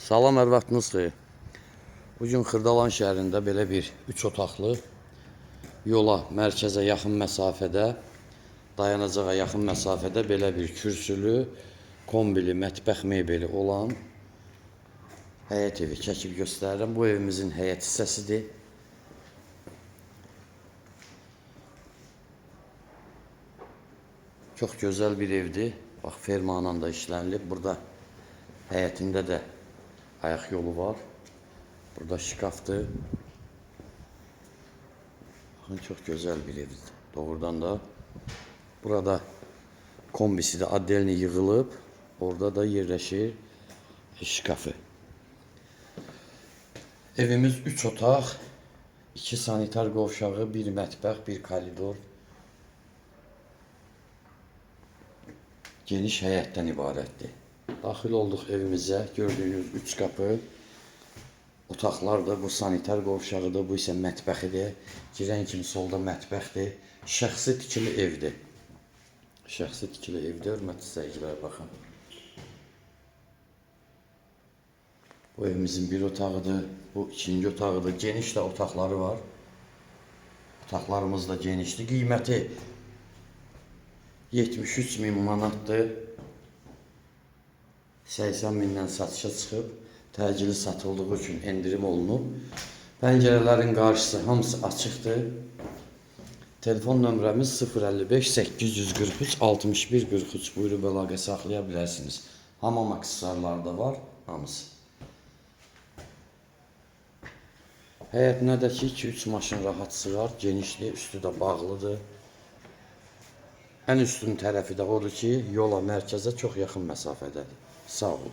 Salam, hər vaxtınız xeyir. Bugün Xırdalan şəhərində belə bir 3 otaqlı yola, mərkəzə yaxın məsafədə, dayanacağa yaxın məsafədə belə bir kürsülü, kombili, mətbəx mebeli olan həyət evi çəkib göstərirəm. Bu evimizin həyət hissəsidir. Çox gözəl bir evdir. Bax, fermanla da işlənilib. Burada həyətində də ayaq yolu var. Burada şkafdır. Baxın, çox gözəl bir evdir. Doğrudan da burada kombisi də addelini yığılıb. Orada da yerləşir şkafı. Evimiz 3 otaq, 2 sanitar qovşağı, 1 mətbəx, 1 koridor. Geniş həyətdən ibarətdir. Daxil olduq evimizə. Gördüyünüz 3 qapı. Otaqlar da bu sanitar qovşağıdır, bu isə mətbəxidir. Girən kimi solda mətbəxdir. Şəxsi tikili evdir. Şəxsi tikili evdir, hörmətli izləyicilər, baxın. Bu evimizin bir otağıdır, bu ikinci otağıdır. Geniş də otaqları var. Otaqlarımız da genişdir. Qiyməti 73.000 manatdır. 80.000-dən satışa çıxıb, təcili satıldığı üçün endirim olunub. Pəncərələrin qarşısı hamısı açıqdır. Telefon nömrəmiz 055 843 61 43. Buyurub əlaqə saxlaya bilərsiniz. Hamam aksessuarları da var, hamısı. Həyətinədəki 2-3 maşın rahat sığar, genişliyi, üstü də bağlıdır. Ən üstün tərəfi də odur ki, yola, mərkəzə çox yaxın məsafədədir. Sağ olun.